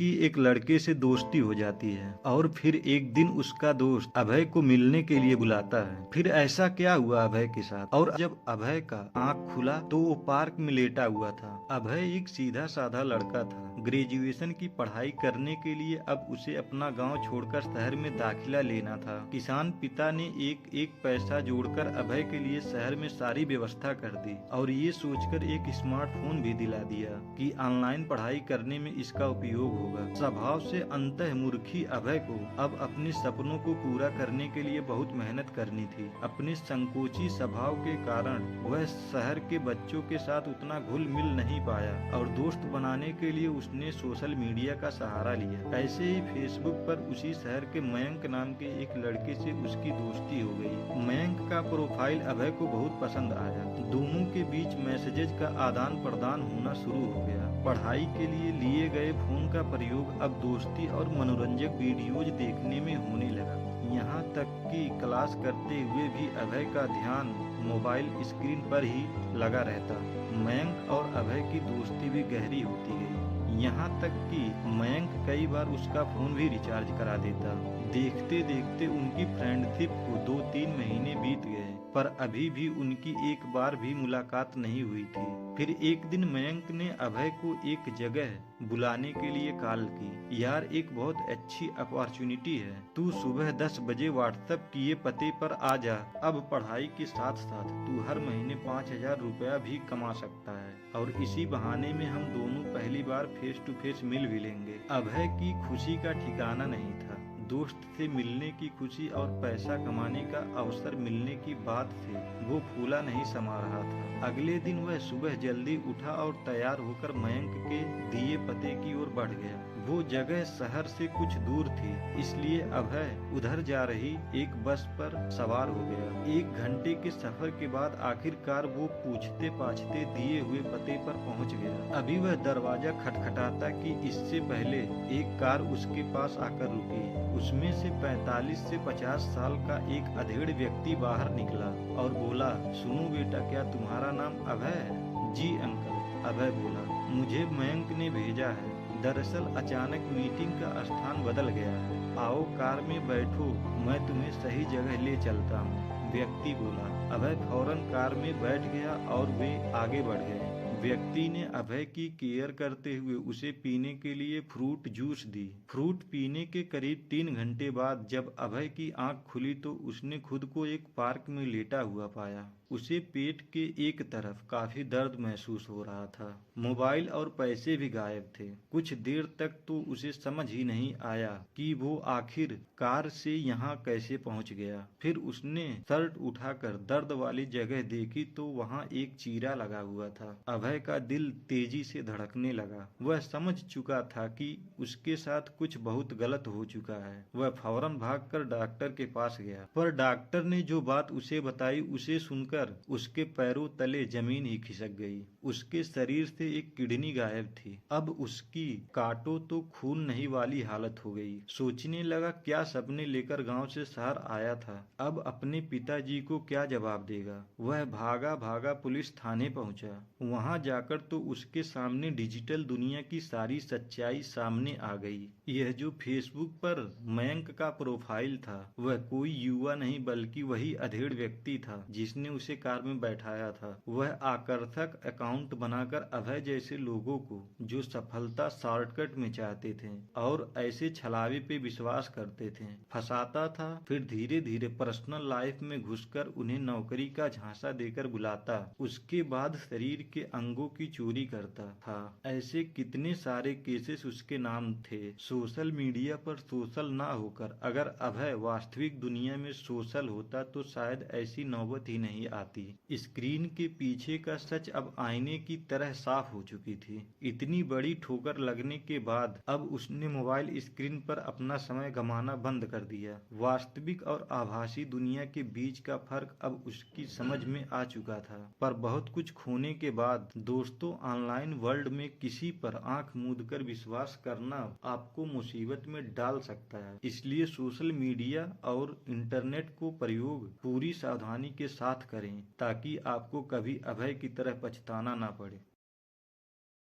की एक लड़के से दोस्ती हो जाती है और फिर एक दिन उसका दोस्त अभय को मिलने के लिए बुलाता है। फिर ऐसा क्या हुआ अभय के साथ, और जब अभय का आँख खुला तो वो पार्क में लेटा हुआ था। अभय एक सीधा साधा लड़का था। ग्रेजुएशन की पढ़ाई करने के लिए अब उसे अपना गांव छोड़कर शहर में दाखिला लेना था। किसान पिता ने एक एक पैसा जोड़कर अभय के लिए शहर में सारी व्यवस्था कर दी और ये सोचकर एक स्मार्टफोन भी दिला दिया कि ऑनलाइन पढ़ाई करने में इसका उपयोग होगा। स्वभाव से अंतर्मुखी अभय को अब अपने सपनों को पूरा करने के लिए बहुत मेहनत करनी थी। अपने संकोची स्वभाव के कारण वह शहर के बच्चों के साथ उतना घुल मिल नहीं पाया और दोस्त बनाने के लिए उसने सोशल मीडिया का सहारा लिया। ऐसे ही फेसबुक पर उसी शहर के मयंक नाम के एक लड़के से उसकी दोस्ती हो गई। मयंक का प्रोफाइल अभय को बहुत पसंद आया। दोनों के बीच मैसेजेस का आदान प्रदान होना शुरू हो गया। पढ़ाई के लिए गए फोन का प्रयोग अब दोस्ती और मनोरंजक वीडियोज देखने में होने लगा। यहाँ तक कि क्लास करते हुए भी अभय का ध्यान मोबाइल स्क्रीन पर ही लगा रहता। मयंक और अभय की दोस्ती भी गहरी होती गई। यहाँ तक कि मयंक कई बार उसका फोन भी रिचार्ज करा देता। देखते देखते उनकी फ्रेंडशिप को 2-3 महीने बीत गए, पर अभी भी उनकी एक बार भी मुलाकात नहीं हुई थी। फिर एक दिन मयंक ने अभय को एक जगह बुलाने के लिए कॉल की। यार, एक बहुत अच्छी अपॉर्चुनिटी है, तू सुबह 10 बजे व्हाट्सएप किए पते पर आ जा। अब पढ़ाई के साथ साथ तू हर महीने 5,000 रुपया भी कमा सकता है और इसी बहाने में हम दोनों पहली बार फेस टू फेस मिल भी लेंगे। अभय की खुशी का ठिकाना नहीं था। दोस्त से मिलने की खुशी और पैसा कमाने का अवसर मिलने की बात से वो फूला नहीं समा रहा था। अगले दिन वह सुबह जल्दी उठा और तैयार होकर मयंक के दिए पते की ओर बढ़ गया। वो जगह शहर से कुछ दूर थी, इसलिए अभय उधर जा रही एक बस पर सवार हो गया। 1 घंटे के सफर के बाद आखिरकार वो पूछते पाछते दिए हुए पते पर पहुंच गया। अभी वह दरवाजा खटखटाता कि इससे पहले एक कार उसके पास आकर रुकी। उसमें से 45 से 50 साल का एक अधेड़ व्यक्ति बाहर निकला और बोला, सुनो बेटा, क्या तुम्हारा नाम अभय है? जी अंकल, अभय बोला। मुझे मयंक ने भेजा है। दरअसल अचानक मीटिंग का स्थान बदल गया है। आओ कार में बैठो, मैं तुम्हें सही जगह ले चलता हूँ, व्यक्ति बोला। अभय फौरन कार में बैठ गया और वे आगे बढ़ गए। व्यक्ति ने अभय की केयर करते हुए उसे पीने के लिए फ्रूट जूस दी। फ्रूट पीने के करीब 3 घंटे बाद जब अभय की आंख खुली तो उसने खुद को एक पार्क में लेटा हुआ पाया। उसे पेट के एक तरफ काफी दर्द महसूस हो रहा था। मोबाइल और पैसे भी गायब थे। कुछ देर तक तो उसे समझ ही नहीं आया कि वो आखिर कार से यहाँ कैसे पहुँच गया। फिर उसने शर्ट उठाकर दर्द वाली जगह देखी तो वहाँ एक चीरा लगा हुआ था। अभय का दिल तेजी से धड़कने लगा। वह समझ चुका था कि उसके साथ कुछ बहुत गलत हो चुका है। वह फौरन भागकर डॉक्टर के पास गया, पर डॉक्टर ने जो बात उसे बताई उसे सुनकर उसके पैरों तले जमीन ही खिसक गई। उसके शरीर से एक किडनी गायब थी। अब उसकी काटो तो खून नहीं वाली हालत हो गई। सोचने लगा, क्या सपने लेकर गांव से शहर आया था, अब अपने पिताजी को क्या जवाब देगा। वह भागा भागा पुलिस थाने पहुंचा। वहां जाकर तो उसके सामने डिजिटल दुनिया की सारी सच्चाई सामने आ गई। यह जो फेसबुक पर मयंक का प्रोफाइल था वह कोई युवा नहीं बल्कि वही अधेड़ व्यक्ति था जिसने उसे कार में बैठाया था। वह आकर्षक अकाउंट बनाकर अभय जैसे लोगों को जो सफलता शॉर्टकट में चाहते थे और ऐसे छलावे पे विश्वास करते थे फंसाता था। फिर धीरे धीरे पर्सनल लाइफ में घुसकर उन्हें नौकरी का झांसा देकर बुलाता। उसके बाद शरीर के अंगों की चोरी करता था। ऐसे कितने सारे केसेस उसके नाम थे। सोशल मीडिया पर सोशल ना होकर अगर अभय वास्तविक दुनिया में सोशल होता तो शायद ऐसी नौबत ही नहीं आती। स्क्रीन के पीछे का सच अब आईने की तरह साफ हो चुकी थी। इतनी बड़ी ठोकर लगने के बाद अब उसने मोबाइल स्क्रीन पर अपना समय गंवाना बंद कर दिया। वास्तविक और आभासी दुनिया के बीच का फर्क अब उसकी समझ में आ चुका था। पर बहुत कुछ खोने के बाद दोस्तों, ऑनलाइन वर्ल्ड में किसी पर आंख मूंद कर विश्वास करना आपको मुसीबत में डाल सकता है। इसलिए सोशल मीडिया और इंटरनेट को प्रयोग पूरी सावधानी के साथ करें ताकि आपको कभी अभय की तरह पछताना ना पड़े।